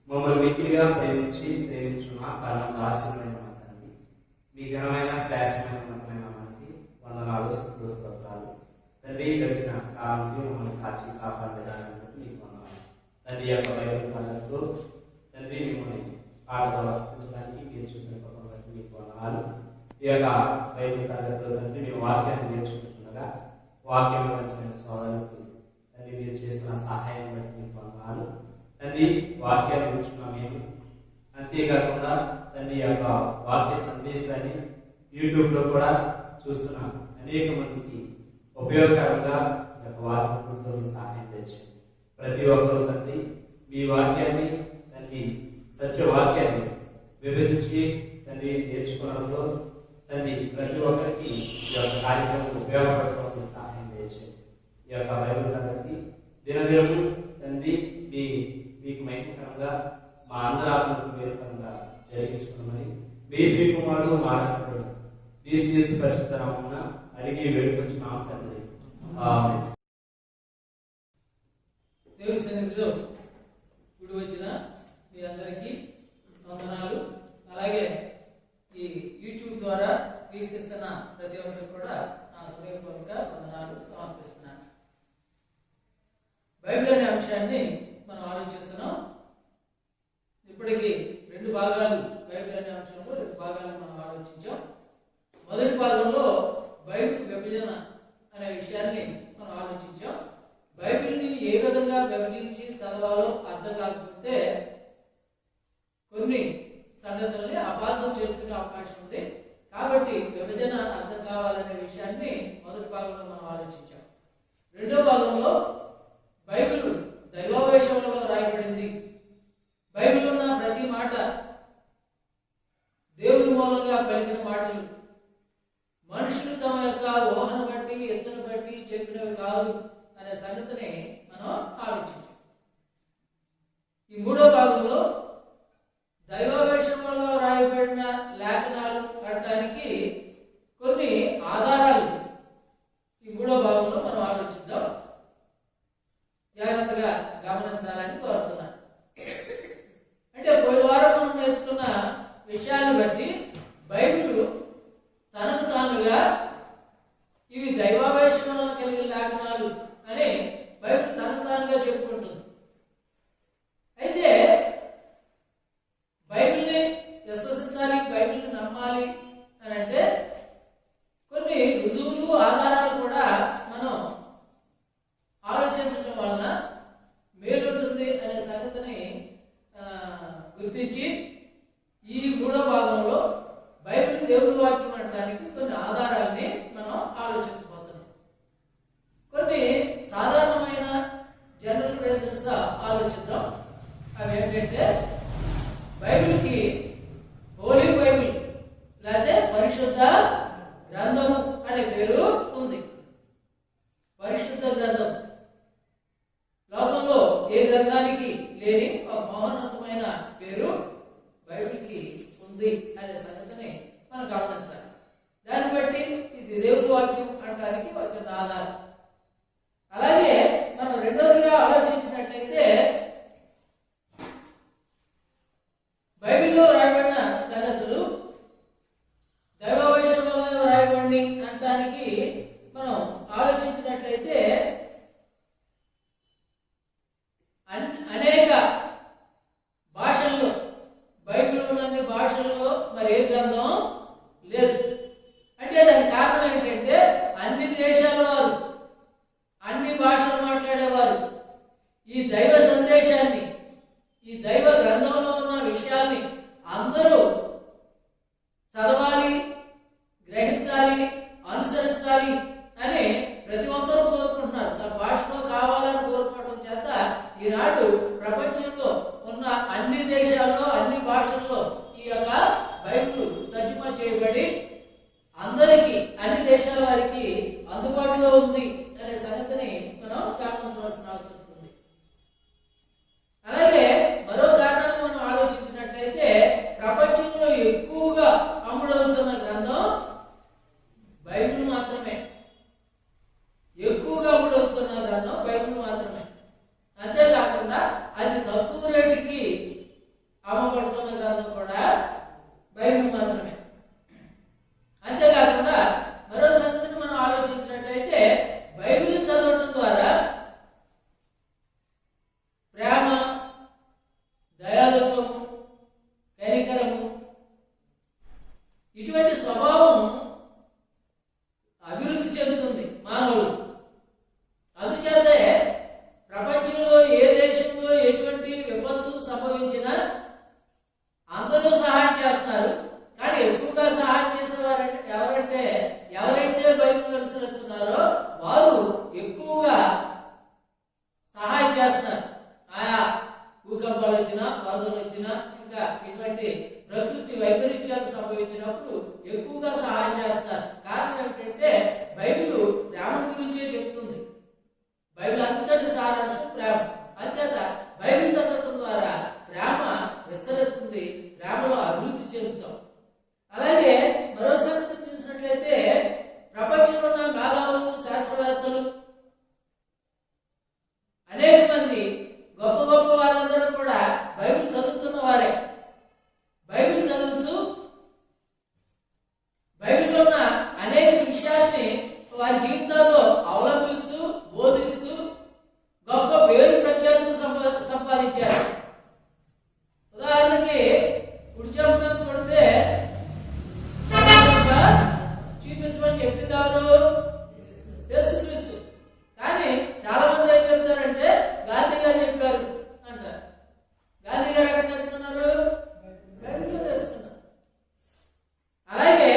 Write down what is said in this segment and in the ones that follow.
మమ్మల్ని మిక్కిలిగా ప్రేమించున్న పరమ దాసులైన తండ్రి, మీ ఘనమైన శ్రేష్టమైన మనకి వందనాలు, స్తుతులు, స్తోత్రాలు. తండ్రి, గడిచిన కాలంలో మమ్మల్ని కాచి కాపాడేదాన్ని బట్టి మీకు వందనాలు. తండ్రి యొక్క బైబిల్ పద్ధతిలో తండ్రి మిమ్మల్ని పాటలు వర్తించడానికి మీరు చూపిన కృపను బట్టి మీకు వందనాలు. ఈ యొక్క బైబిల్ పద్ధతిలో తండ్రి మేము వాక్యాన్ని నేర్చుకుంటుండగా వాక్యం వచ్చిన సోదరులకు తండ్రి మీరు చేస్తున్న సహాయం బట్టి మీకు వందనాలు. తండ్రి, వాక్యాన్ని కూర్చున్నాం మేము. అంతేకాకుండా తండ్రి యొక్క వాక్య సందేశాన్ని యూట్యూబ్లో కూడా చూస్తున్నాం. అనేక మందికి ఉపయోగకరంగా యొక్క వాక్యంతో సహాయం తెచ్చు. ప్రతి ఒక్కరూ తండ్రి మీ వాక్యాన్ని తండ్రి సత్యవాక్యాన్ని విభజించి తండ్రి నేర్చుకోవడంలో తండ్రి ప్రతి ఒక్కరికి ఈ యొక్క కార్యక్రమం ఉపయోగపడటం సహాయం తెచ్చు. ఈ యొక్క బైబిల్ తరగతి దినదినము తండ్రి మీకు మహిమకరంగా మా అందరి ఆత్మకు వేరుకరంగా జరిగించుకోమని మీ కుమారుడు మాట్లాడు తీసి పరిశుద్ధ నామమున అడిగి వేడుకొచ్చున్నాం తండ్రి. ఆమేన్. దేవుని సన్నిధిలో కూడి వచ్చిన మీ అందరికీ వందనాలు. అలాగే ఈ యూట్యూబ్ ద్వారా వీక్షిస్తున్న ప్రతి ఒక్కరికి కూడా నా హృదయపూర్వక వందనాలు సమర్పిస్తున్నాను. బైబిల్ అనే అంశాన్ని మనం ఆలోచిస్తున్నాం. ఇప్పటికీ 2 భాగాలు బైబిల్ అనే అంశంలో 2 భాగాలు మనం ఆలోచించాం. మొదటి భాగంలో బైబిల్ విభజన అనే విషయాన్ని మనం ఆలోచించాం. బైబిల్ని ఏ విధంగా విభజించి చదవాలో అర్థం కాకపోతే కొన్ని సంగతుల్ని అపార్థం చేసుకునే అవకాశం ఉంది. కాబట్టి విభజన అర్థం కావాలనే విషయాన్ని మొదటి భాగంలో మనం ఆలోచించాం. రెండో భాగంలో బైబిల్ దైవావేశంలో రాయబడింది. బైబిల్ ఉన్న ప్రతి మాట దేవుని మూలంగా పలికిన మాటలు, మనుషులు తమ యొక్క ఊహను బట్టి ఇచ్చను బట్టి చెప్పినవి కాదు అనే సంగతిని మనం ఆలోచించాం. ఈ మూడో భాగంలో దైవావేశంలో రాయబడిన లేఖనాలు పడటానికి కొన్ని ఆధారాలు ఈ మూడో భాగంలో మనం ఆలోచిద్దాం. జాగ్రత్తగా గమనించాలని కోరుతున్నాను. అంటే పోయిన వారం మనం నేర్చుకున్న విషయాన్ని బట్టి బైబిల్ తనకు తానుగా ఇవి దైవావేశంలో కలిగిన లేఖనాలు అని బైబిల్ తనకు తానుగా చెప్పుకుంటుంది. అయితే బైబిల్ని విశ్వసించాలి, బైబిల్ని నమ్మాలి అని అంటే కొన్ని రుజువులు, ఆధారాలు కూడా మనం ఆలోచించడం వలన మేలుంటుంది అనే సంగతిని గుర్తించి ఈ మూడో భాగంలో బైబిల్ దేవుని వాక్యం అనడానికి కొన్ని ఆధారాల్ని మనం ఆలోచించబోతున్నాం. కొన్ని సాధారణమైన జనరల్ ప్రెసెన్స్ ఆలోచిద్దాం. అవి ఏంటంటే బైబిల్కి హోలీ బైబిల్ లేకపోతే పరిశుద్ధ గ్రంథము అనే పేరు ఉంది. పరిశుద్ధ గ్రంథం లోకంలో ఏ గ్రంథానికి లేని ఒక మహోన్నతమైన పేరు బైబిల్కి ఉంది అనే సంగతిని మనం గమనించాలి. దాన్ని బట్టి ఇది దేవుని వాక్యం అనడానికి వచ్చిన ఆధారం. అలాగే మనం రెండోదిగా ఆలోచించినట్లయితే బైబిల్లో రాయబడిన సంగతులు దైవావేశంలో రాయబడి అనడానికి మనం ఆలోచించినట్లయితే అనేక భాషల్లో బైబిల్ ఉన్నన్ని భాషల్లో మరి ఏ గ్రంథం లేదు. అంటే దానికి కారణం ఏంటంటే అన్ని దేశాల వారు, అన్ని భాషలు మాట్లాడేవారు ఈ దైవ సందేశం వచ్చినా ఇంకా ఇటువంటి ప్రకృతి వైపరీత్యాలు సంభవించినప్పుడు ఎక్కువగా సహాయం చేస్తారు. కారణం ఏంటంటే బైబిల్ ప్రేమను గురించే చెప్తుంది. బైబిల్ అంతటి సారాంశం ప్రేమ. అంచేత బైబిల్ చదవటం ద్వారా ప్రేమ విస్తరిస్తుంది, ప్రేమలో అభివృద్ధి చెందుతాం. అలాగే మరో సంగతి చూసినట్లయితే ప్రపంచంలో ఉన్న మేధావులు, శాస్త్రవేత్తలు అనేక మంది గొప్ప గొప్ప వారందరూ కూడా బైబిల్ చదువుతున్న వారే. బైబిల్ చదువుతూ బైబిల్లో ఉన్న అనేక విషయాల్ని వారి జీవితాల్లో అవలంబిస్తూ బోధిస్తూ గొప్ప పేరు ప్రఖ్యాతులు సంపాదించారు. ఉదాహరణకి కుడి చెంప మీద కొడితే చూపించమని చెప్పింది ఎవరు? యేసుక్రీస్తు. కానీ చాలా మంది ఏం చెప్తారంటే గాంధీ గారు చెప్పారు అంటారు. గాంధీ గారు ఎక్కడ నేర్చుకున్నారు? బైబిల్లో నేర్చుకున్నారు. అలాగే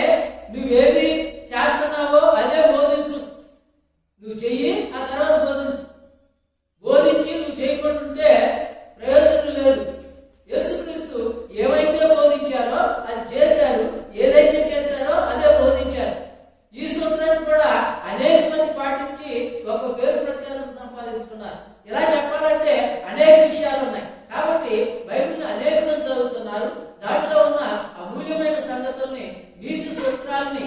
నువ్వేది చేస్తున్నావో అదే బోధించు. నువ్వు చెయ్యి, ఆ తర్వాత బోధించు. బోధించి నువ్వు చేయకుంటుంటే ప్రయోజనం లేదు. యేసుక్రీస్తు ఏవైతే బోధించారో అది చేశారు, ఏదైతే చేశారో అదే బోధించారు. ఈ సూత్రాన్ని కూడా అనేక మంది పాటించి ఒక పేరు ప్రఖ్యాతులు సంపాదించుకున్నారు. ఇలా చెప్పాలంటే అనేక విషయాలు ఉన్నాయి. కాబట్టి బైబిల్ని అనేక మంది చదువుతున్నారు. దాంట్లో ఉన్న అమూల్యమైన సంగతుల్ని, నీతి సూత్రాల్ని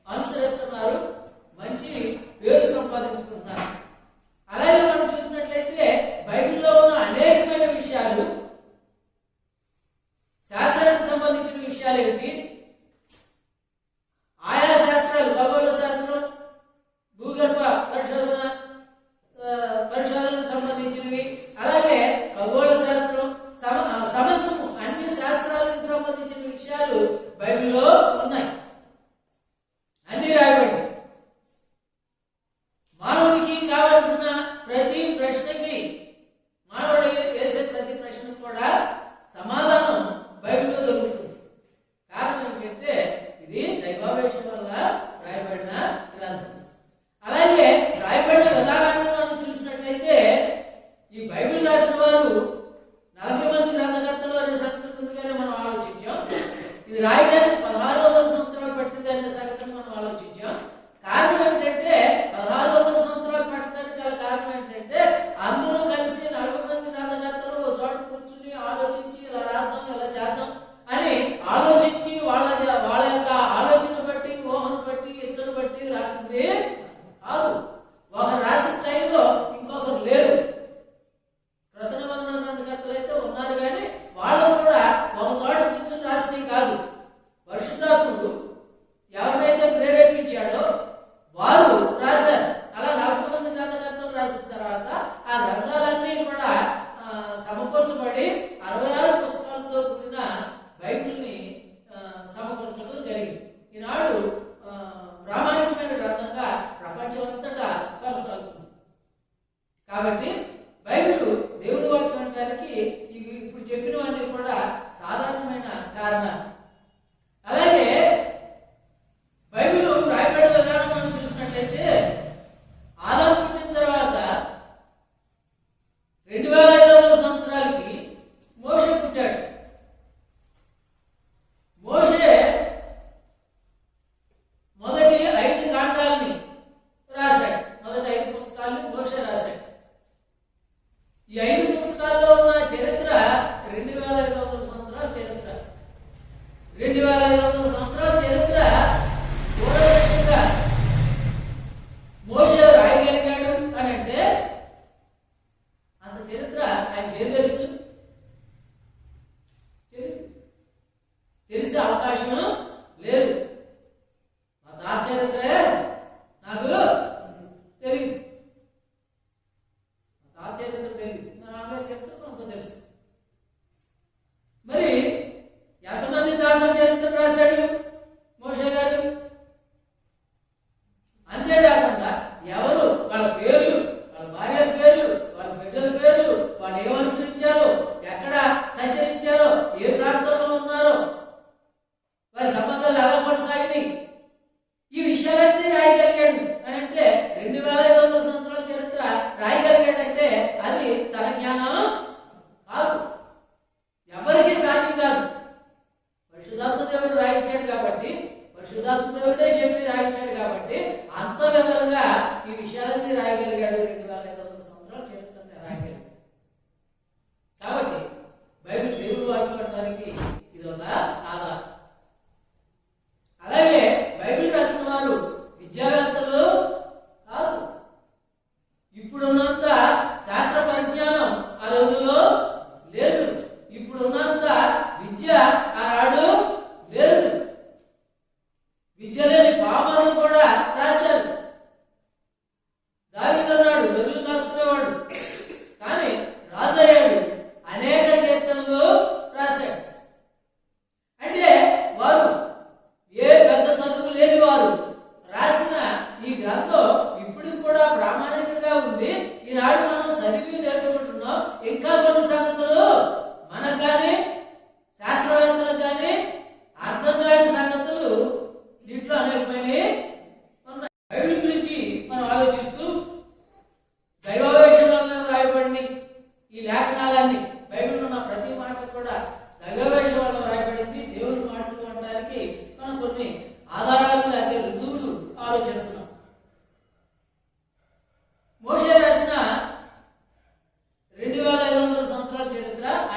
అనుసరిస్తున్నారు, మంచి పేరు సంపాదించుకుంటున్నారు. అలాగే మనం చూసినట్లయితే బైబిల్లో ఉన్న అనేకమైన విషయాలు, శాస్త్రానికి సంబంధించిన విషయాలు ఏమిటి? ఆయా శాస్త్రాలు, ఖగోళ శాస్త్రం, భూగర్భ పరిశోధనకు సంబంధించినవి, అలాగే ఖగోళ శాస్త్రం, సమస్తము అన్ని శాస్త్రాలకు సంబంధించిన విషయాలు బైబిల్లో ఉన్నాయి. అన్ని రాయబడి మానవుడికి కావలసిన ప్రతి ప్రశ్నకి, మానవుడు వేసే ప్రతి ప్రశ్నకు కూడా సమాధానం బైబిల్లో దొరుకుతుంది. కారణం ఏంటంటే ఇది దైవావేశం వల్ల రాయబడిన గ్రంథం. అలాగే రాయబడిన విధానాన్ని మనం చూసినట్లయితే ఈ బైబిల్ రాసిన వారు 40 మంది గ్రంథకర్తలు అనే సంగతి ఉందిగానే మనం ఆలోచించాం. ఇది రాయడానికి 1600 సంవత్సరాలు పట్టింది అనే సంగతిని మనం ఆలోచించాం. కారణం ఏంటంటే 1600 సంవత్సరాలు పట్టడానికి గల కారణం ఏంటంటే అందరూ కలిసి 40 మంది గ్రంథకర్తలు ఒక చోట కూర్చుని ఆలోచించి ఇలా రాద్దాం, ఇలా చేద్దాం అని ఆలోచించి వాళ్ళ యొక్క ఆలోచన బట్టి, ఊహను బట్టి, ఇచ్చను బట్టి రాసింది కాదు. ఒకరు రాసిన టైంలో ఇంకొకరు లేరు. కృత నిబంధన గ్రంథకర్తలు అయితే ఉన్నారు, కానీ వాళ్ళు కూడా ఒక చోట కూర్చొని రాసినవి కాదు. పరిశుద్ధాత్ముడు ఎవరినైతే ప్రేరేపించాడో వారు రాశారు. అలా 40 మంది గ్రంథకర్తలు రాసిన తర్వాత ఆ గ్రంథాలన్నీ కూడా సమకూర్చబడి 66 పుస్తకాలతో కూడిన బైబిల్ని సమకూర్చడం జరిగింది. ఈనాడు ప్రామాణికమైన గ్రంథంగా ప్రపంచమంతటా కొనసాగుతుంది. కాబట్టి బైబిల్ దేవుని వాక్యం అనడానికి ఇవి ఇప్పుడు చెప్పినవన్నీ కూడా సాధారణమైన కారణాలు. అలాగే బైబిల్ రాయబడిన విధానం మనం చూసినట్లయితే ఆదాము పుట్టిన తర్వాత 2500 సంవత్సరాలకి మోషే పుట్టాడు. మోషే మొదటి 5 కాండాలని రాశాడు. మొదటి 5 పుస్తకాలను మోషే రాశాడు. ఈ 5 పుస్తకాల్లో ఉన్న చరిత్ర 2500 సంవత్సరాల చరిత్ర. 2500 సంవత్సరాల చరిత్ర పూర్వకంగా మోషే రాయగలిగాడు అని అంటే అంత చరిత్ర ఆయనకి ఏం తెలుసు? తెలిసే అవకాశం లేదు. మా తాత చరిత్రే నాకు తెలియదు, మా తాత చరిత్ర తెలియదు, మా నాన్నగారి చరిత్ర కొంత తెలుసు. మరి ఎంతమంది తాత చరిత్ర రాశాడు మోషే గారు? అంతేకాకుండా ఎవరు వాళ్ళ పేర్లు, వాళ్ళ భార్య పేర్లు, వాళ్ళ బిడ్డల పేర్లు, వాళ్ళు ఏమనుసరించారో, ఎక్కడ సంచరించారో, ఏ ప్రాంతంలో ఉన్నారో, వారి సంబంధాలు ఎలా కొనసాగినాయి, ఈ విషయాలన్నీ రాయగలిగాడు అని అంటే 2500 సంవత్సరాల చరిత్ర రాయగలిగాడంటే అది తన జ్ఞానం కాదు. ఎవరు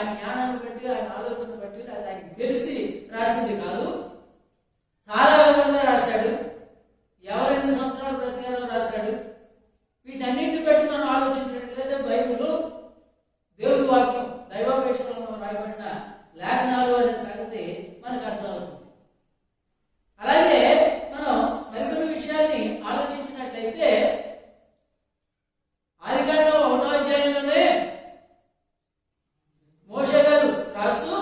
ఆయన జ్ఞానాన్ని బట్టి, ఆయన ఆలోచన బట్టి, అది ఆయనకి తెలిసి రాసింది కాదు. చాలా విధంగా రాశాడు. ఎవరెన్ని సంవత్సరాలు బ్రతికారో రాశాడు. వీటన్నిటిని బట్టి మనం ఆలోచించినట్లయితే బైబిల్ దేవుడి వాక్యం, దైవాపేక్షణలో రాయబడిన లేఖనాలు అనే సంగతి మనకు అర్థమవుతుంది. అలాగే మనం మరికొన్ని విషయాన్ని ఆలోచించినట్లయితే ఆదికాండం 1వ అధ్యాయంలోనే మోషే గారు రాస్తూ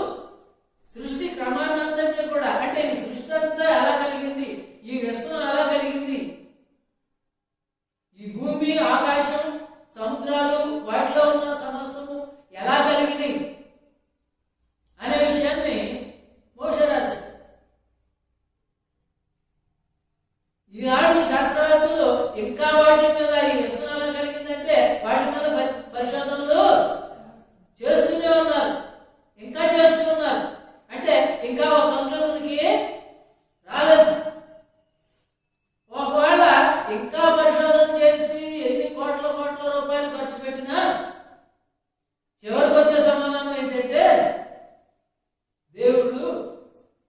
సృష్టి క్రమాన్నంతటినీ కూడా, అంటే ఈ సృష్టి అంతా ఎలా కలిగింది, ఈ విశ్వం ఎలా కలిగింది, ఈ భూమి, ఆకాశం, సముద్రాలు, వాటిలో ఉన్న సమస్తము ఎలా కలిగినాయి అనే విషయాన్ని మోషే రాశాడు. ఈనాడు శాస్త్రవేత్తలు ఇంకా వాటి మీద, ఈ విశ్వం ఎలా కలిగిందంటే వాటి మీద పరిశోధనలు చేస్తూనే ఉన్నారు, ఇంకా చేస్తూ ఉన్నారు. అంటే ఇంకా ఒక కంక్లూజన్కి రాలేదు. ఒకవేళ ఇంకా పరిశోధన చేసి ఎన్ని కోట్ల రూపాయలు ఖర్చు పెట్టినా చివరికి వచ్చే సమాధానం ఏంటంటే దేవుడు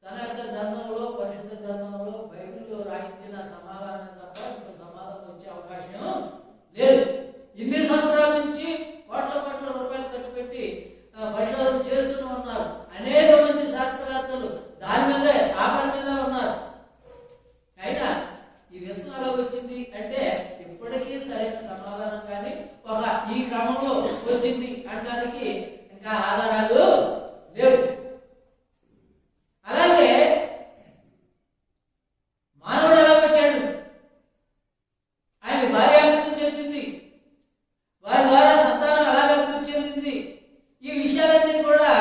తన యొక్క గ్రంథంలో, పరిశుద్ధ గ్రంథంలో, బైబిల్లో రాయించిన సమాధానం తప్ప ఇంకో సమాధానం వచ్చే అవకాశం లేదు. ఇన్ని సంవత్సరాల నుంచి కోట్ల రూపాయలు ఖర్చు పెట్టి పరిశోధన చేస్తూనే ఉన్నారు. అనేక మంది శాస్త్రవేత్తలు దాని మీదే, ఆ పని మీద ఉన్నారు. అయినా ఈ విశ్వం ఎలా వచ్చింది అంటే ఇప్పటికీ సరైన సమాధానం కానీ ఈ క్రమంలో వచ్చింది అనడానికి ఇంకా ఆధారాలు లేవు. అలాగే మానవుడు ఎలా వచ్చాడు, ఆయన భార్య నుంచి వచ్చింది, వారి ద్వారా సంతానం ఎలాగ అభివృద్ధి చెందింది, ఈ విషయాలన్నీ కూడా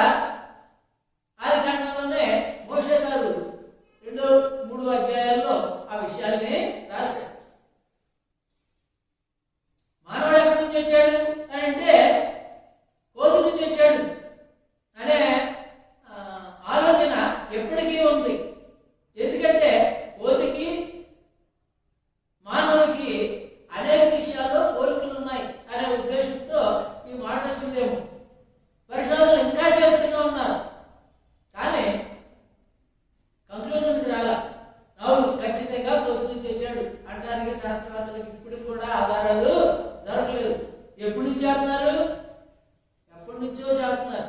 ఆదికాండంలోనే మోషే గారు 2, 3 అధ్యాయాల్లో ఆ విషయాల్ని రాశారు. మానవుడు ఎక్కడి నుంచి వచ్చాడు అని అంటే కోతి నుంచి వచ్చాడు అనే ఆలోచన ఎప్పటికీ ఉంది. ఎందుకంటే కోతికి మానవుడికి అనేక విషయాల్లో పోలికలు ఉన్నాయి అనే ఉద్దేశంతో ఈ మాట వచ్చిందేమో. పరిశోధనలు ఇంకా చేస్తూనే ఉన్నారు, కానీ కంక్లూజన్కి రాలా. అవును, ఖచ్చితంగా కోతి నుంచి వచ్చాడు అనడానికి శాస్త్రవేత్తలకు ఇప్పుడు కూడా ఆధారాలు దొరకలేదు. ఎప్పటి నుంచి చేస్తున్నారు, ఎప్పటి నుంచో చేస్తున్నారు.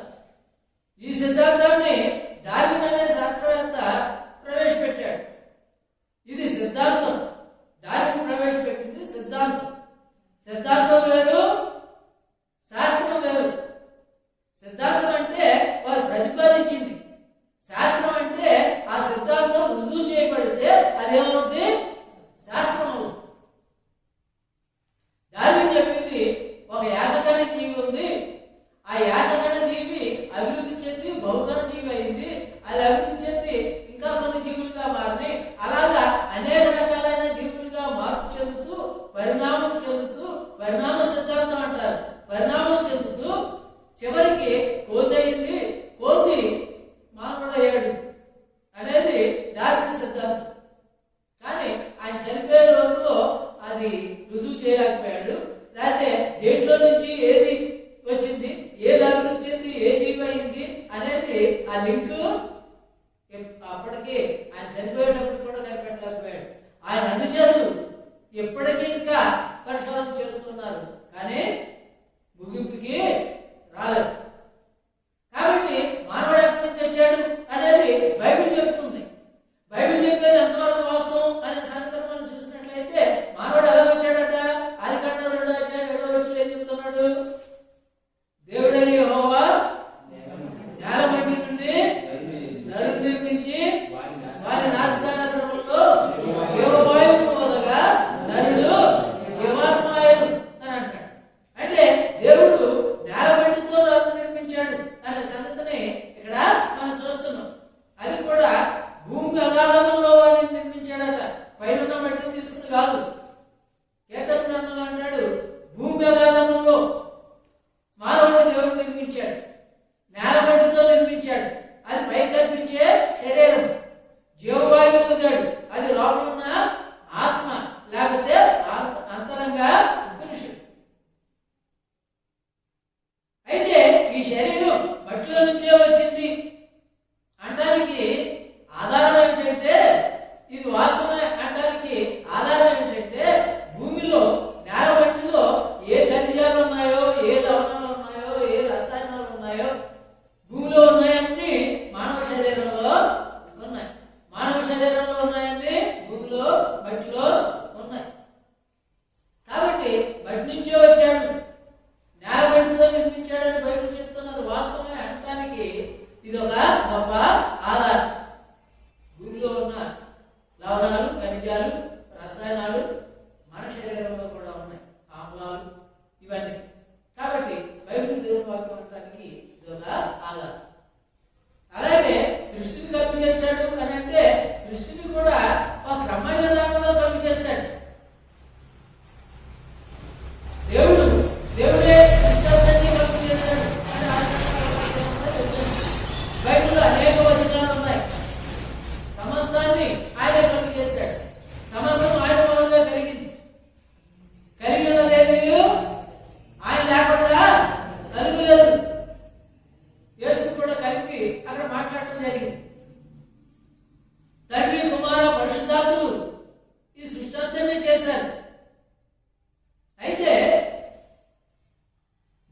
ఈ సిద్ధాంతాన్ని డార్విన్ అనే శాస్త్రవేత్త ప్రవేశపెట్టాడు. ఇది సిద్ధాంతం. డార్విన్ ప్రవేశపెట్టింది సిద్ధాంతం. సిద్ధాంతం వేరు, శాస్త్రం వేరు. సిద్ధాంతం అంటే వారు ప్రతిపాదించింది, శాస్త్రం అంటే ఆ సిద్ధాంతం రుజువు చేయబడితే అదేమవుతుంది, శాస్త్రం అవుతుంది. డార్విన్ చెప్పింది ఒక ఏకకణ జీవి ఉంది, ఆ ఏకకణ జీవి అభివృద్ధి చెంది బహుకణ జీవి అయింది, అది అభివృద్ధి చెంది ఇంకా కొన్ని జీవులుగా మారి అలాగా అనేక రకాలైన జీవులుగా మార్పు చెందుతూ పరిణామ సిద్ధాంతం అంటారు. పరిణామం చెందుతూ చివరికి కోతి అయింది, కోతి మానవుడు అయ్యాడు అనేది డార్విన్ సిద్ధాంతం. కానీ ఆయన చనిపోయే రోజులో అది రుజువు చేయలేకపోయాడు. లేకపోతే దేంట్లో నుంచి ఏది వచ్చింది, ఏది అభివృద్ధి చెంది ఏ జీవి అయింది అనేది ఆ లింక్ అప్పటికి ఆయన చనిపోయేటప్పుడు కూడా కనిపెట్టలేకపోయాడు. ఆయన అనుచరులు ఎప్పటికీ ఇంకా పరిశోధన చేస్తున్నారు, కానీ ముగింపుకి రాలేదు. కాబట్టి మానవుడు ఎక్కడి నుంచి వచ్చాడు అనేది బైబిల్ చెప్తుంది. బైబిల్ చెప్పేది ఎంతవరకు వాస్తవం అనే సంగతి మనం చూసినట్లయితే మానవుడు ఎలా వచ్చాడట, ఆదికాండం 2వ అధ్యాయం 7వ వచనంలో ఏం చెప్తున్నాడు, దేవుడైన యెహోవా నేల మట్టి నుండి నరుని నిర్మించి వారి నాసికాగ్రములలో జీవవాయువును వదలగా నరుడు జీవాత్మాయను అని అంటాడు. అంటే దేవుడు నేల మట్టితో నరుని నిర్మించాడు అనే సంగతిని ఇక్కడ మనం చూస్తున్నాం. అది కూడా భూమి అగాధంలో వారిని నిర్మించాడట, పైన మట్టిని తీసుకుని కాదు. కీర్తన గ్రంథంలో అంటాడు, భూమి అగాధంలో మానవుడిని దేవుడు నిర్మించాడు, నేల మట్టితో నిర్మించాడు. అది పై కనిపించే శరీరం, జీవవాయువు వదిలాడు, అది లోపల ఉన్న ఆత్మ లేకపోతే అంతరంగా పురుషుడు. అయితే ఈ శరీరం మట్టిలో ఇది ఒక గొప్ప ఆధారం. భూమిలో ఉన్న లవణాలు, ఖనిజాలు, రసాయనాలు మన శరీరంలో కూడా ఉన్నాయి, ఆమ్లాలు, ఇవన్నీ. కాబట్టి బైబిల్ దేవుని వాక్యం అనడానికి ఇది ఒక ఆధారం. అలాగే సృష్టిని కలుగు చేశాడు అని అంటే సృష్టిని కూడా ఒక క్రమమైన విధానంలో కలుగు చేశాడు. దేవుడే సృష్టి కలుగు చేశాడు అని బైబిల్లో అనేక వచనాలు ఉన్నాయి. సమస్తాన్ని ఆయన కలుగు చేశాడు. సమస్తం ఆయన మూలంగా కలిగింది. కలిగినదేమీ ఆయన లేకుండా కలుగులేదు. యేసు కూడా కలిపి అక్కడ మాట్లాడటం జరిగింది. తండ్రి, కుమార, పరిశుద్ధాత్ములు ఈ సృష్టి అంతనే చేశారు. అయితే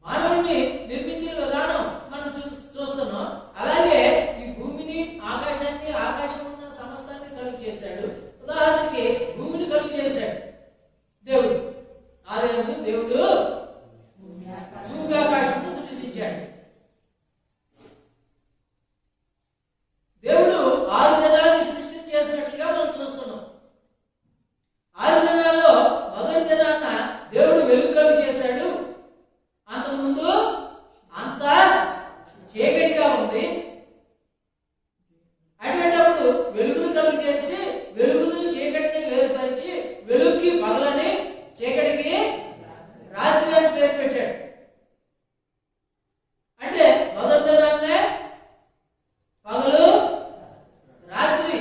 మానవుడిని నిర్మించిన విధానం మనం చూస్తున్నాం. అలాగే ఈ భూమిని, ఆకాశాన్ని, ఆకాశం ఉన్న సమస్తాన్ని కలుగు చేశాడు. ఉదాహరణకి భూమిని కలుగు చేశాడు దేవుడు. ఆదియందు దేవుడు భూమి ఆకాశంను సృష్టించాడు. దేవుడు 6 దినాలని సృష్టి చేసినట్లుగా మనం చూస్తున్నాం. 6 దినాల్లో మొదటి దినాన్న దేవుడు వెలుగు కలుగు చేశాడు. అంతకుముందు అంతా చీకటిగా ఉంది. అటువంటిప్పుడు వెలుగును కలుగు చేసి వెలుగును చీకటిని వేరుపరిచి వెలుగుకి పగలని, చీకటికి రాత్రి అని పేరు పెట్టాడు. అంటే మొదటి దినాన్నే పగలు, రాత్రి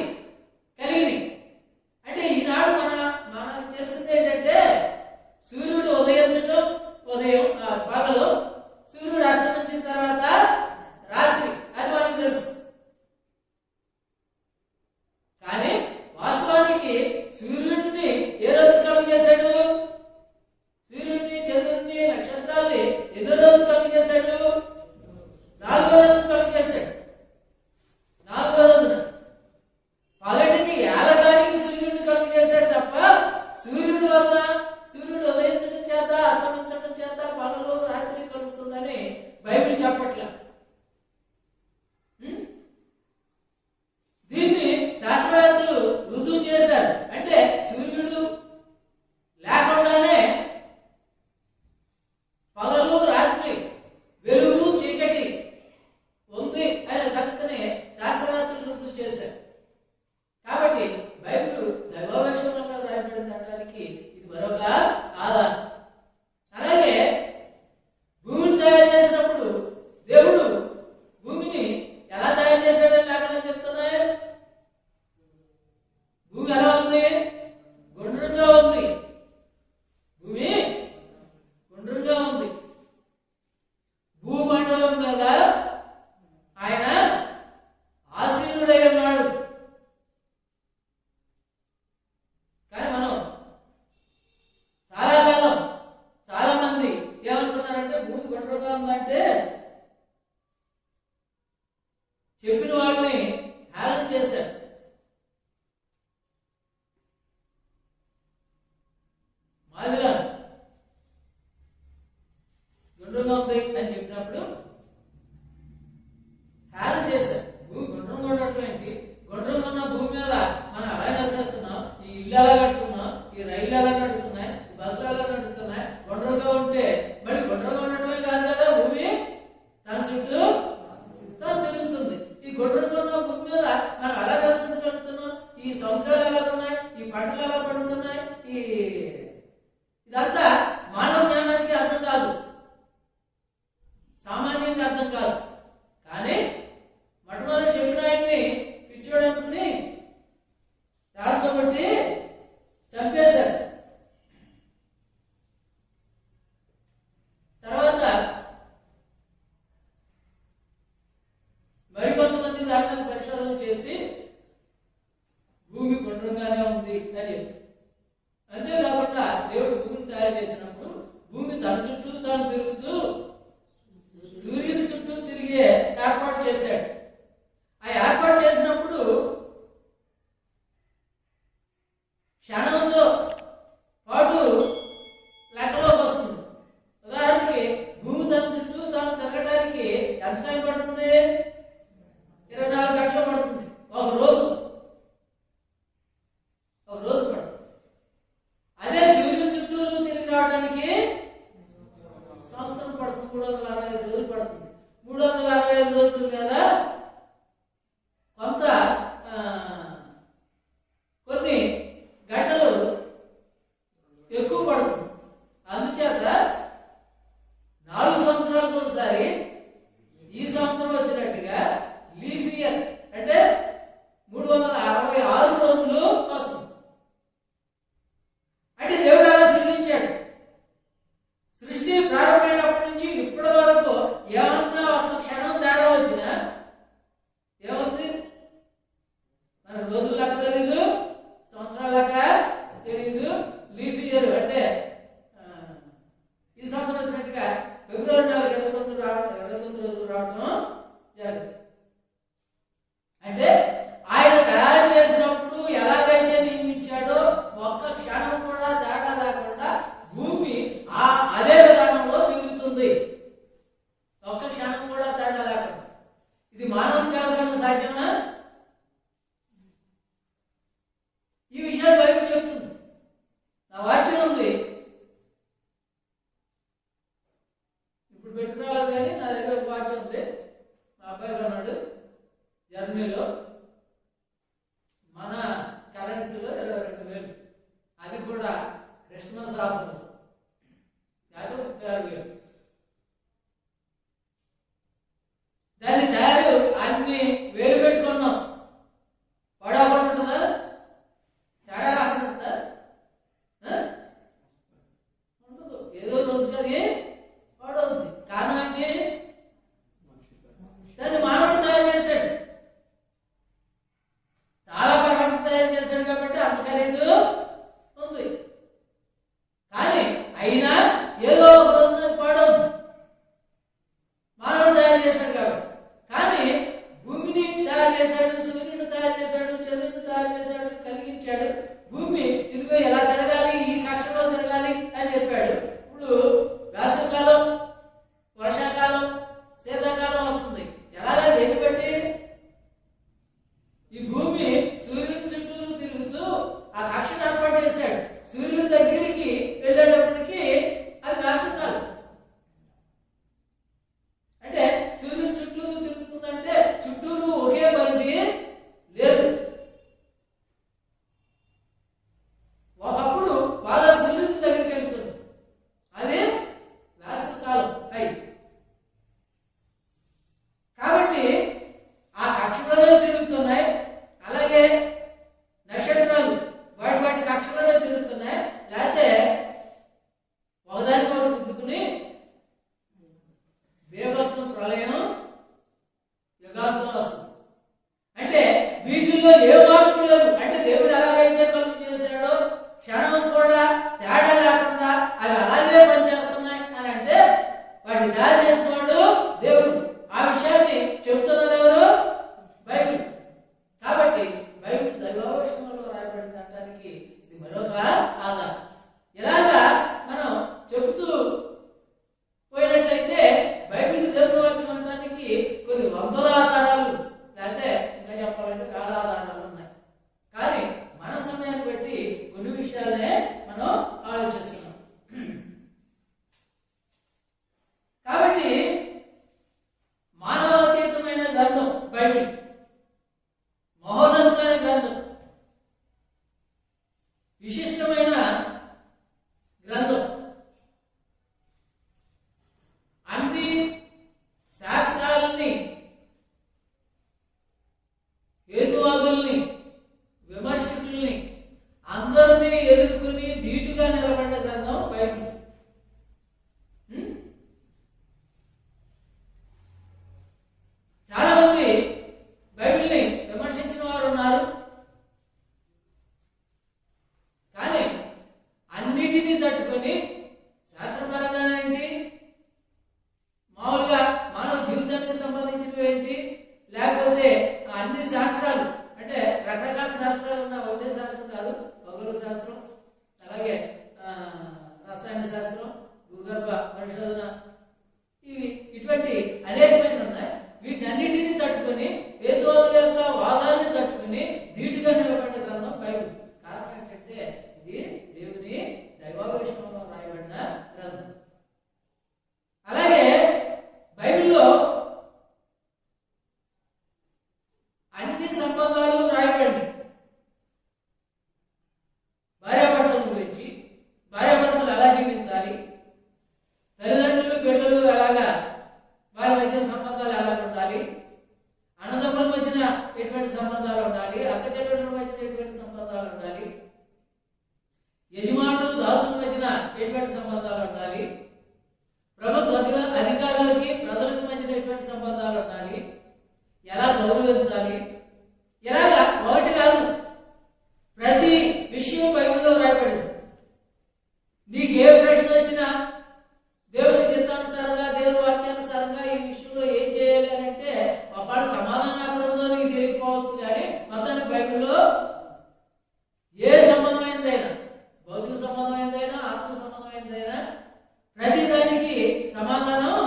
కలిగినాయి. అంటే ఈనాడు మనకు తెలిసింది ఏంటంటే సూర్యుడు ఉదయించటం, పగలు, సూర్యుడు అస్తమించిన తర్వాత రాత్రి, అది మనకు తెలుసు. కానీ వాస్తవానికి సూర్యుడిని ఏ రోజు కలుగు చేశాడు? సూర్యుడిని, చంద్రుడిని, నక్షత్రాల్ని ఎన్నో రోజులు కలుగు చేశాడు? 4వ రోజు కలుగు చేశాడు. 4వ రోజున పగటిని ఏలడానికి సూర్యుడిని కలుగు చేశాడు తప్ప సూర్యుడి వల్ల, సూర్యుడు ఉదయించడం చేత, అస్తమించడం చేత పగలు, రాత్రి కలుగుతుందని బైబిల్ చెప్పట్ల. దీన్ని శాస్త్రవేత్తలు రుజువు చేశారు. అంటే సూర్యుడు లేకుండానే పగలు, రాత్రి, వెలుగు, చీకటి ఉంది అనే సంగతిని శాస్త్రవేత్తలు రుజువు చేశారు. కాబట్టి బైబిల్ దైవావేశంలో రాయబడింది అనడానికి ఇది మరొక ఆధారం. అలాగే భూమిని తయారు చేసినప్పుడు దేవుడు భూమిని ఎలా తయారు చేశాడని లేఖనాలు చెప్తున్నాయి. భూమి ఎలా ఉంది? గుండ్రంగా ఉంది. భూమి గుండ్రంగా ఉంది. భూమండలం మీద ఆయన ఆసీనుడై ఉన్నాడు. కానీ మనం చాలా కాలం చాలా మంది ఏమనుకున్నారంటే భూమి గుండ్రంగా ఉందంటే చెప్పిన వాళ్ళని హేళన చేశారు. మాదిరా గుండ్రంగా ఉంది అని చెప్పినప్పుడు హేళన చేశారు. భూమి గుండ్రంగా ఉండటం ఏంటి? గుండ్రంగా ఉన్న భూమి మీద మనం ఎలా నివసిస్తున్నాం? ఈ ఇల్లు ఎలా కట్టుకున్నాం? ఈ రైలు ఎలా నడుస్తున్నాయి? ఈ బస్సులు ఎలా నడుస్తున్నాయి? గుండ్రంగా ఉంటే మళ్ళీ గుండ్రంగా ఉండటమే కాదు కదా, భూమి తన చుట్టూ తను తిరుగుతుంది. ఈ గుండ్రంగా ఉన్న భూమి మీద మనం ఎలా నివసించగలుగుతున్నాం? ఈ సముద్రాలు ఎలా ఉన్నాయి? ఈ పంటలు ఎలా పండుతున్నాయి? ఇదంతా మానవ జ్ఞానానికి అర్థం కాదు, సామాన్యంగా అర్థం కాదు. కానీ మొట్టమొదటి చెప్పిన ఆయన్ని పిచ్చోడనుకుని రాళ్ళతో కొట్టి చంపేశారు. తర్వాత మరికొంతమంది దాని మీద పరిశోధన చేసి భూమి గుండ్రంగానే ఉంది అని చెప్పి, అంతేకాకుండా దేవుడు భూమిని తయారు చేసినప్పుడు భూమి తన చుట్టూ తాను తిరుగుతూ సూర్యుని చుట్టూ తిరిగే ఏర్పాటు చేశాడు. ఆ ఏర్పాటు చేసినప్పుడు క్షణంతో పాటు లెక్కలోకి వస్తుంది. ఉదాహరణకి భూమి తన చుట్టూ తాను తిరగడానికి ఎంత టైం పడుతుంది? కదా, కొంత కొన్ని గంటలు ఎక్కువ పడుతుంది. అందుచేత 4 సంవత్సరాలకు ఒకసారి ఈ సంవత్సరం వచ్చినట్టుగా లీఫ్ ఇయర్ అంటే 366 రోజులు వస్తుంది. అంటే దేవుడు అలా సృష్టించాడు. సృష్టి ప్రారంభమైనప్పటి నుంచి ఇప్పటి వరకు ఏమన్నా ఒక్క క్షణం తేడా వచ్చినా ఏమవుతుంది? మన రోజుల లెక్క తెలీదు, సంవత్సరాల లెక్క తెలీదు. లీఫ్ ఇయర్ అంటే ఈ సంవత్సరం వచ్చినట్టుగా ఫిబ్రవరి 4 29 రోజులు రావడం జరిగింది. అంటే ఆయన తయారు చేసినప్పుడు ఎలాగైతే నియమించాడో ఒక్క క్షణం కూడా తేడా లేకుండా భూమి అదే విధానంలో తిరుగుతుంది. ఒక్క క్షణం కూడా తేడా లేకుండా. ఇది మానవునికి ఎవరికైనా సాధ్యమా? ఈ విషయాలు బైబిల్ చెప్తుంది. నా వాక్యం ఉంది, ఇప్పుడు పెట్టుకోవాలి కానీ నా దగ్గర ఒక వాచ్ ఉంది. మా అబ్బాయి కొన్నాడు జర్మనీలో, మన కరెన్సీలో 22,000. అది కూడా క్రిస్మస్ ఆఫర్ 36,000. దాని తయారు అన్ని వేలు పెట్టుకున్నాం. పడకుంటుందా? తేడా రాకుంటుందా? ఉండదు. ఏదో రోజుకి అది పడవుద్ది. కారణం ఏంటి? దాన్ని మానవుడు తయారు చేశాడు. చాలా పర్ఫెక్ట్ తయారు చేశాడు కాబట్టి అంత ఖరీదు ఉంది. కానీ అయినా ఏదో ఒక రోజున పడవుద్ది. మానవుడు తయారు చేశాడు కాబట్టి. కానీ భూమిని తయారు చేశాడు, సూర్యుని తయారు చేశాడు, చంద్రుని తయారు చేశాడు, కలిగించాడు. భూమి ఇదిగో ఎలా తిరగాలి, ఈ కక్షలో తిరగాలి అని చెప్పాడు. ఇప్పుడు వేసవికాలం, వర్షాకాలం, శీతాకాలం వస్తుంది. ఎలాగా దేన్ని బట్టి? ఈ భూమి సూర్యుని చుట్టూ తిరుగుతూ ఆ కక్షను ఏర్పాటు చేశాడు. సూర్యుని దగ్గరికి వెళ్ళేటప్పటికి అది వేసవికాలం. అంటే సూర్యుని చుట్టూరు తిరుగుతుందంటే చుట్టూరు ఒకే పరిధి లేదు. ఒకప్పుడు బాగా సూర్యుని దగ్గరికి వెళ్తుంది, అది వేసవికాలం పై. కాబట్టి ఆ కక్షలోనే తిరుగుతున్నాయి. అలాగే నక్షత్రాలు వాటి కక్షలోనే తిరుగుతున్నాయి. లేకపోతే ఒకదానికి ఒకటి గుద్దుకుని బేభత్సం, ప్రళయం, యుగాంతం వస్తుంది. అంటే వీటిల్లో ఏ మార్పు లేదు. అంటే దేవుడు ఎలాగైతే కలుగు చేశాడో క్షణం కూడా తేడా లేకుండా అవి అలాగే పనిచేస్తున్నాయి అని అంటే వాటిని తయారు చేసినవాడు దేవుడు. ఆ విషయాన్ని చెబుతున్నది ఎవరు? బైబిల్. కాబట్టి బైబిల్ దైవవచనంలో రాయబడింది అనడానికి ఇది మరొక ఆధారం. ఇలాగా మనం చెబుతూ పోయినట్లయితే బైబిల్ దేవుని వాక్యం అనడానికి కొన్ని వందల ఆధారాలు, లేకపోతే ఇంకా చెప్పాలంటే వేల ఆధారాలు ఉన్నాయి. కానీ మన సమయాన్ని బట్టి కొన్ని విషయాలనే మనం ఆలోచిస్తున్నాం. కాబట్టి మానవాతీతమైన గ్రంథం బైబిల్, మహోన్నతమైన గ్రంథం, విశిష్టమైన గ్రంథం. అన్ని శాస్త్రాలని, హేతువాదుల్ని, విమర్శకుల్ని అందరినీ ఎదుర్కొని ధీటుగా నిలబడ్డ గ్రంథం బైబిల్. చాలా మంది బైబిల్ని విమర్శించిన వారు ఉన్నారు. కానీ అన్నిటినీ తట్టుకొని శాస్త్రపరంగా ఏంటి, మామూలుగా మానవ జీవితానికి సంబంధించినవి ఏంటి, లేకపోతే అన్ని శాస్త్రాలు అంటే రకరకాల శాస్త్రాలు ఉన్న ఒకటే శాస్త్రం కాదు. ఖగోళ శాస్త్రం, అలాగే రసాయన శాస్త్రం, భూగర్భ పరిశోధన, ఇటువంటి అనేకమైన ఉన్నాయి. వీటిని అన్నిటినీ తట్టుకొని హేతువాదుల యొక్క వాదాన్ని తట్టుకొని ధీటుగా నిలబడిన గ్రంథం బైబిల్. కారణం ఏంటంటే ఇది దేవుని దైవావేశంలో రాయబడిన గ్రంథం. అలాగే బైబిల్లో అన్ని సంబంధాలు రాయబడి భార్యాభర్తల గురించి, భార్యాభర్తలు ఎలా జీవించాలి, తల్లిదండ్రులు బిడ్డలు ఎలాగా వారి మధ్య సంబంధాలు ఎలా ఉండాలి, అన్నదమ్ముల మధ్యన ఎటువంటి సంబంధాలు ఉండాలి, అక్క చెల్లెళ్ళ మధ్యన ఎటువంటి సంబంధాలు ఉండాలి, యజమానుడు దాసుల మధ్యన ఎటువంటి సంబంధాలు ఉండాలి, ప్రభుత్వ అధికారులకి ప్రజలకు మధ్యన ఎటువంటి సంబంధాలు ఉండాలి, ఎలా గౌరవించాలి, ఎలాగా ఒకటి కాదు ప్రతి విషయం బైబిల్లో రాయబడింది. నీకు ఏ ప్రశ్న వచ్చినా దేవుని చిత్తానుసారంగా, దేవుని వాక్యానుసారంగా ఈ విషయంలో ఏం చేయాలి అని అంటే ఒకవేళ సమాధానం ఎక్కడ ఉందో నీకు తెలియకపోవచ్చు, కానీ మొత్తానికి బైబిల్లో ఏ సంబంధమైనదైనా, భౌతిక సంబంధమైనదైనా, ఆత్మ సంబంధమైనదైనా ప్రతి దానికి సమాధానం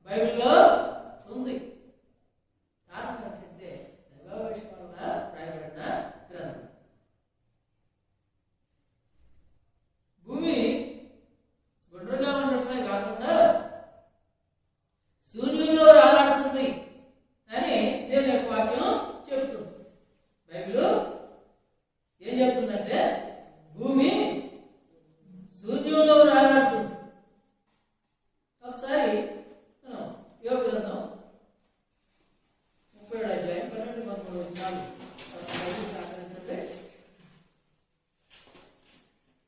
బైబిల్లో ఉంది. కారణం ఏంటంటే దైవావేశంగా రాయబడిన గ్రంథం. భూమి గుండ్రంగా ఉండటమే కాకుండా శూన్యంలో రాలాడుతుంది అని దేవుని యొక్క వాక్యం చెబుతుంది. బైబిల్ ఏం చెప్తుందంటే భూమి శూన్యంలో రాలాడుతుంది. ఒకసారి యోగ గ్రంథం 37 అధ్యాయం 12-13 వచనాలు సహకరించండి.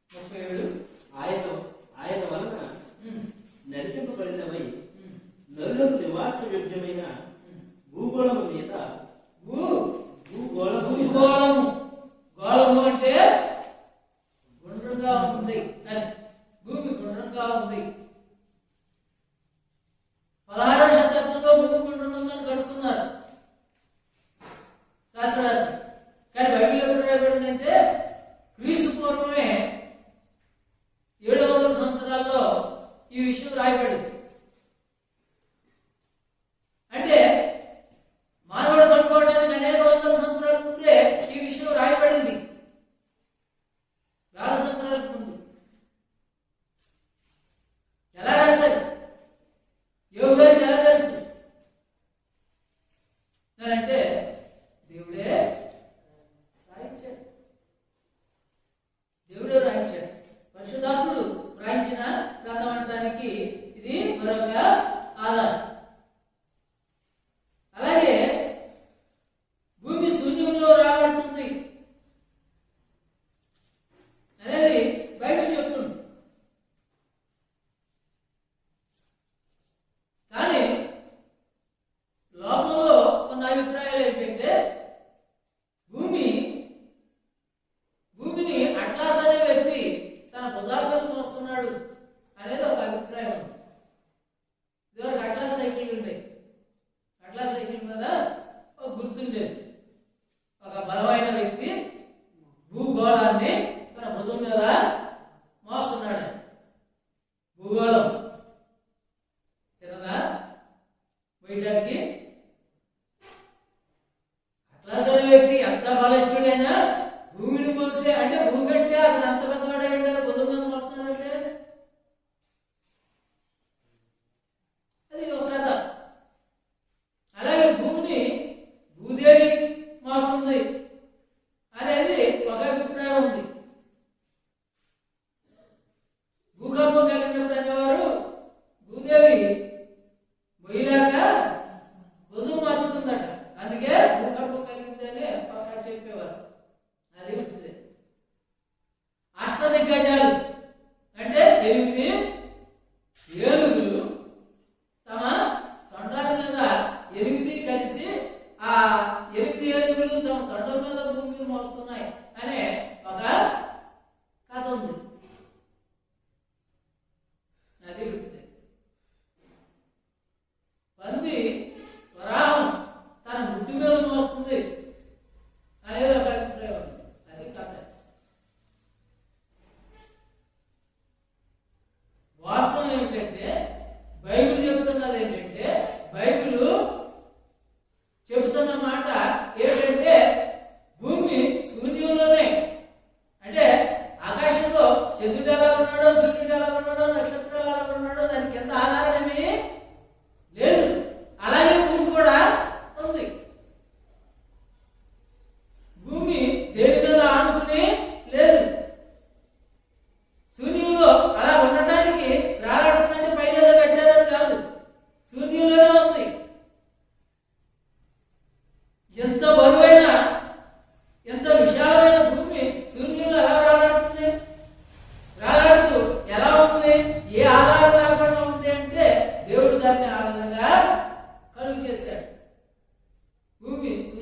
37 ఆయన వలన నడిపింపబడినవై నరులకు నివాస యోగ్యమైన భూగోళము మీద గోళము అంటే గుండ్రంగా ఉంది అని, భూమి గుండ్రంగా ఉంది. 16వ శతాబ్దంలో భూమి గుండ్రంగా ఉందని కనుక్కున్నారు శాస్త్రవేత్త. కానీ బైబిల్ ఎప్పుడు రాయబడిందంటే క్రీస్తు పూర్వమే 700 సంవత్సరాల్లో ఈ విషయం రాయబడింది. అంటే మానవుడు కనుక్కోవడానికి అనేక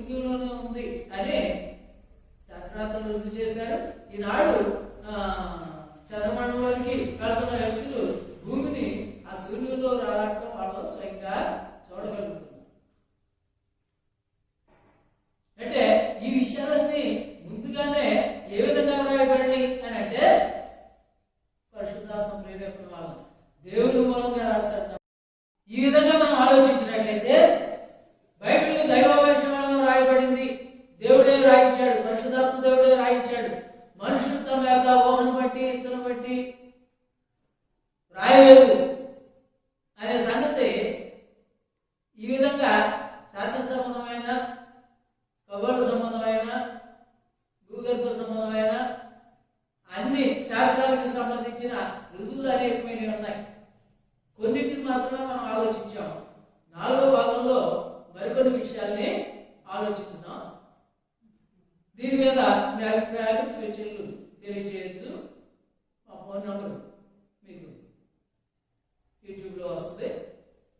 శూన్యంలోనే ఉంది అని శాస్త్రవేత్తలు రుజువు చేశారు. ఈనాడు చంద్రమండలంలోకి వెళ్తున్న వ్యక్తులు భూమిని ఆ శూన్యంలో రావటం వాళ్ళు స్వయంగా చూడగలుగుతున్నారు. అంటే ఈ విషయాలన్నీ ముందుగానే ఏ విధంగా వ్రాయబడి అని అంటే పరిశుద్ధాత్మ ప్రేరేపణ వల్ల దేవుని మూలంగా రాశారు. ఈ విధంగా మనం ఆలోచించినట్లయితే బైబిల్ దైవావేశంలో రాయబడింది. దేవుడే రాయించాడు, పరిశుద్ధాత్మ దేవుడే రాయించాడు. మనుషులు తమ యొక్క ఊహను బట్టి ఇతను బట్టి రాయలేదు అనే సంగతి ఈ విధంగా శాస్త్ర సంబంధమైన, ఖగోళ సంబంధమైన, భూగర్భ సంబంధమైన అన్ని శాస్త్రాలకు సంబంధించిన రుజువులు అనేకమైనవి ఉన్నాయి. కొన్నిటిని మాత్రమే మనం ఆలోచించాం. 4వ భాగంలో మరికొన్ని విషయాల్ని ఆలోచిస్తున్నాం. దీని మీద మీ అభిప్రాయాలు, సూచనలు తెలియజేయచ్చు. మా ఫోన్ నంబర్ మీకు యూట్యూబ్లో వస్తుంది,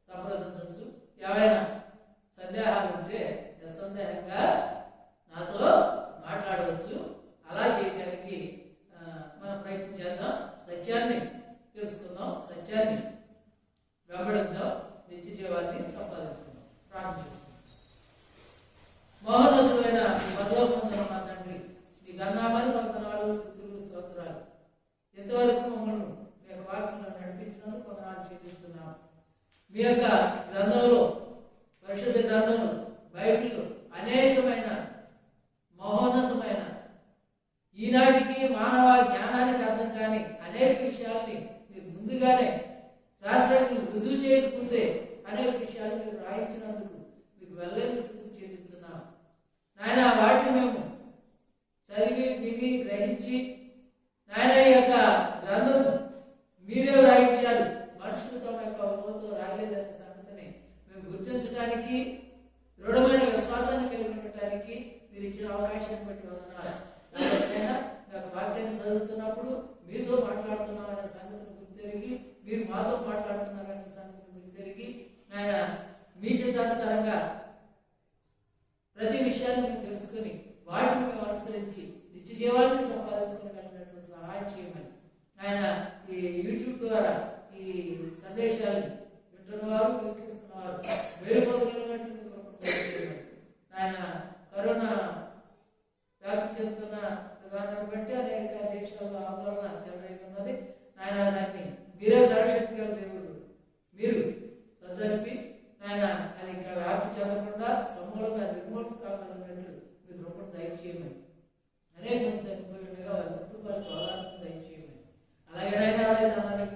సంప్రదించవచ్చు. ఎవరైనా సందేహాలు ఉంటే నిస్సందేహంగా నాతో మాట్లాడవచ్చు. అలా చేయడానికి మనం ప్రయత్నం చేద్దాం. సత్యాన్ని తెలుసుకుందాం, సత్యాన్ని వెంబడిద్దాం, నిత్య జీవాన్ని సంపాదించుకుందాం. ప్రార్థన చేసుకుందాం. మహోన్నతుడైన పరలోకమందున మా తండ్రి, నీ గన్నామాలు, వందనాలు, స్తుతులు, స్తోత్రాలు. ఎంతవరకు మమ్మల్ని మీ యొక్క వాక్యంలో నడిపించినందుకు కొందనాలు చెల్లిస్తున్నాం. మీ యొక్క గ్రంథంలో, పరిశుద్ధ గ్రంథంలో, బైబిల్లో అనేకమైన మహోన్నతమైన ఈనాటికి మానవ జ్ఞానానికి అర్థం కాని అనేక విషయాల్ని మీరు ముందుగానే శాస్త్రాన్ని రుజువు చేయకుందే అనేక విషయాలు మీరు రాయించినందుకు మీకు వెళ్ళని స్థితికి చెల్లిస్తున్నాం. నాయన వాటిని మేము చదివి విని గ్రహించి నాయన యొక్క గ్రంథం మీరే రాయించారు, మనుషులు తమ యొక్క ఊహతో రాయలేదనే సంగతిని మేము గుర్తించడానికి, దృఢమైన విశ్వాసాన్ని కలిగి ఉండటానికి మీరు ఇచ్చిన అవకాశాన్ని బట్టి వందనాలు. వాక్యాన్ని చదువుతున్నప్పుడు మీతో మాట్లాడుతున్నామనే సంగతిని గుర్తిరిగి, మీరు మాతో మాట్లాడుతున్నారనే సంగతిని గుర్తిరిగి, ఆయన మీ చిత్తానుసారంగా ప్రతి విషయాన్ని మీరు తెలుసుకుని వాటిని మేము అనుసరించి నిత్య జీవాన్ని సంపాదించుకోగలిగినటువంటి సహాయం చేయమని ఆయన ఈ యూట్యూబ్ ద్వారా ఈ సందేశాలను వింటున్నవారు, వీక్షిస్తున్నవారు వేరు పొందగలిగినటువంటి ఆయన కరోనా వ్యాప్తి చెందుతున్న విధానాన్ని బట్టి అనేక దేశాల్లో ఆందోళన చెలరేగుతున్నది. ఆయన దాన్ని మీరే సర్వశక్తి గల దేవుడు, మీరు సద్దరిపి ఆయన అది ఇంకా వ్యాప్తి చెందకుండా సమూలంగా నిర్మూలన కాగలిగినట్లు మీ కృపను దయచేయమని, అనేక మంది చనిపోయి ఉండగా వారి కుటుంబాలకు ఆధారం దయచేయమని, అలాగే ఆయన